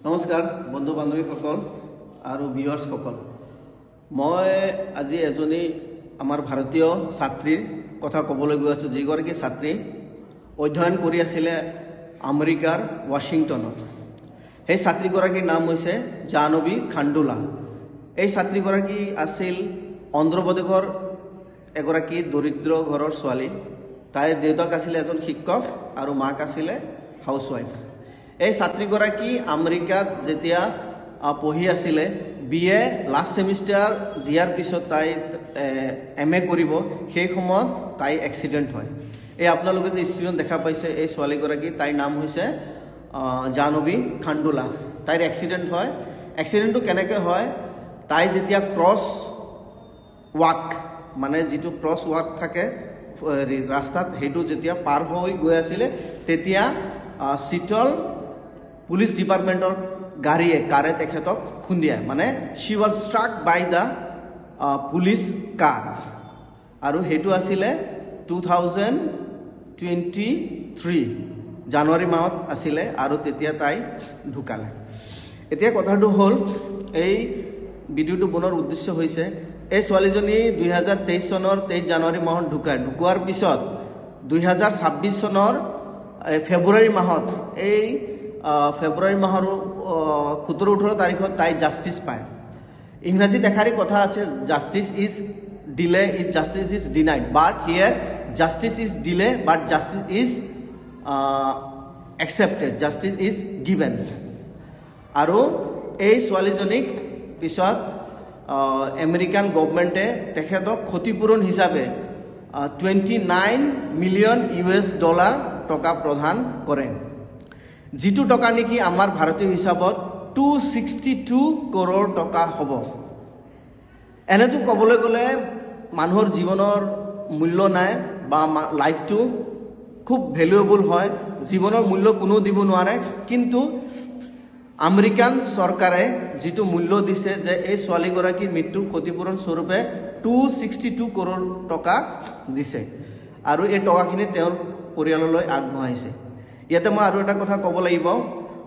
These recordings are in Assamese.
নমস্কাৰ বন্ধু বান্ধৱীসকল আৰু ভিউৱাৰ্ছসকল মই আজি এজনী আমাৰ ভাৰতীয় ছাত্ৰীৰ কথা ক'বলৈ গৈ আছোঁ যিগৰাকী ছাত্ৰী অধ্যয়ন কৰি আছিল আমেৰিকাৰ ৱাশ্বিংটনত। সেই ছাত্ৰীগৰাকীৰ নাম হৈছে জাহ্নৱী খাণ্ডুলা। এই ছাত্ৰীগৰাকী আছিল অন্ধ্ৰপ্ৰদেশৰ এগৰাকী দৰিদ্ৰ ঘৰৰ ছোৱালী। তাইৰ দেউতাক আছিল এজন শিক্ষক আৰু মাক আছিল হাউচৱাইফ। এই ছাত্ৰীগৰাকী আমেৰিকাত যেতিয়া পঢ়ি আছিলে BA লাষ্ট ছেমিষ্টাৰ দিয়াৰ পিছত তাই MA কৰিব, সেই সময়ত তাই এক্সিডেণ্ট হয়। এই আপোনালোকে যে স্ক্ৰীনত দেখা পাইছে এই ছোৱালীগৰাকী, তাইৰ নাম হৈছে জাহ্নৱী খাণ্ডুলা। তাইৰ এক্সিডেণ্ট হয়। এক্সিডেণ্টটো কেনেকৈ হয়, তাই যেতিয়া ক্ৰছ ৱাক মানে যিটো ক্ৰছ ৱাক থাকে ৰাস্তাত, সেইটো যেতিয়া পাৰ হৈ গৈ আছিলে তেতিয়া চিটল পুলিচ ডিপাৰ্টমেণ্টৰ কাৰে তেখেতক খুন্দিয়ায়। মানে শ্বি ৱাজ ষ্ট্ৰাক বাই দ্য পুলিচ কাৰ। আৰু সেইটো আছিলে 2023 জানুৱাৰী মাহত আছিলে আৰু তেতিয়া তাই ঢুকালে। এতিয়া কথাটো হ'ল, এই ভিডিঅ'টো বনোৱাৰ উদ্দেশ্য হৈছে এই ছোৱালীজনী 2023 চনৰ 23 জানুৱাৰী মাহত ঢুকোৱাৰ পিছত 2026 চনৰ ফেব্ৰুৱাৰী মাহত ফেব্ৰুৱাৰী মাহৰ 17-18 তাৰিখত তাই জাষ্টিছ পায়। ইংৰাজীত এষাৰি কথা আছে, justice is delay is justice is denied, but here justice is delay but justice is accepted, justice is given. আৰু এই ছোৱালীজনীক পিছত আমেৰিকান গভৰ্ণমেণ্টে তেখেতক ক্ষতিপূৰণ হিচাপে $29 মিলিয়ন টকা প্ৰদান কৰে, যিটো টকা নেকি আমাৰ ভাৰতীয় হিচাপত 262 কৰোৰ টকা হ'ব। এনেতো ক'বলৈ গ'লে মানুহৰ জীৱনৰ মূল্য নাই বা লাইফটো খুব ভেলুৱেবল হয়, জীৱনৰ মূল্য কোনো দিব নোৱাৰে। কিন্তু আমেৰিকান চৰকাৰে যিটো মূল্য দিছে যে এই ছোৱালীগৰাকীৰ মৃত্যুৰ ক্ষতিপূৰণ স্বৰূপে 262 কৰোৰ টকা দিছে আৰু এই টকাখিনি তেওঁৰ পৰিয়াললৈ আগবঢ়াইছে। ইয়াতে মই আৰু এটা কথা ক'ব লাগিব,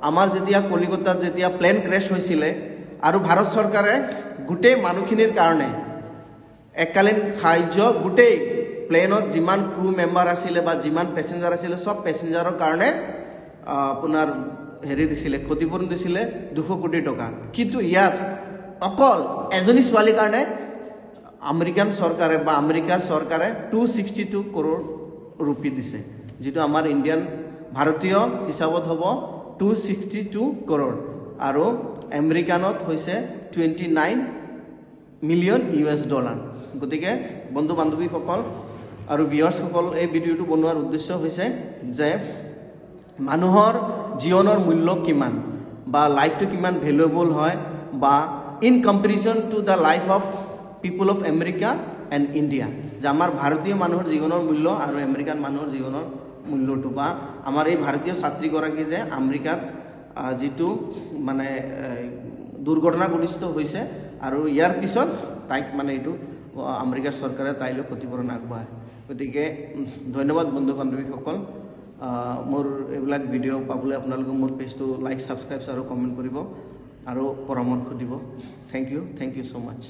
আমাৰ যেতিয়া কলিকতাত যেতিয়া প্লেন ক্ৰেছ হৈছিলে আৰু ভাৰত চৰকাৰে গোটেই মানুহখিনিৰ কাৰণে এককালীন সাহাৰ্য গোটেই প্লেনত যিমান ক্ৰু মেম্বাৰ আছিলে বা যিমান পেচেঞ্জাৰ আছিলে চব পেচেঞ্জাৰৰ কাৰণে আপোনাৰ দিছিলে, ক্ষতিপূৰণ দিছিলে 200 কোটি টকা। কিন্তু ইয়াত অকল এজনী ছোৱালীৰ কাৰণে আমেৰিকান চৰকাৰে বা আমেৰিকাৰ চৰকাৰে 262 কৰোৰ ৰুপি দিছে, যিটো আমাৰ ভাৰতীয় হিচাপত হ'ব 262 কৰোৰ আৰু আমেৰিকানত হৈছে $29 মিলিয়ন। গতিকে বন্ধু বান্ধৱীসকল আৰু ভিউৱাৰ্ছসকল, এই ভিডিঅ'টো বনোৱাৰ উদ্দেশ্য হৈছে যে মানুহৰ জীৱনৰ মূল্য কিমান বা লাইফটো কিমান ভেলুৱেবল হয় বা in comparison to the life of people of America and India, যে আমাৰ ভাৰতীয় মানুহৰ জীৱনৰ মূল্য আৰু আমেৰিকান মানুহৰ জীৱনৰ মূল্যটো, বা আমাৰ এই ভাৰতীয় ছাত্ৰীগৰাকী যে আমেৰিকাত যিটো মানে দুৰ্ঘটনাগ্ৰস্ত হৈছে আৰু ইয়াৰ পিছত তাইক মানে এইটো আমেৰিকাৰ চৰকাৰে তাইলৈ ক্ষতিপূৰণ আগবঢ়ায়। গতিকে ধন্যবাদ বন্ধু বান্ধৱীসকল। মোৰ এইবিলাক ভিডিঅ' পাবলৈ আপোনালোকে মোৰ পেজটো লাইক, ছাবস্ক্ৰাইব আৰু কমেণ্ট কৰিব আৰু পৰামৰ্শ দিব। Thank you so' much.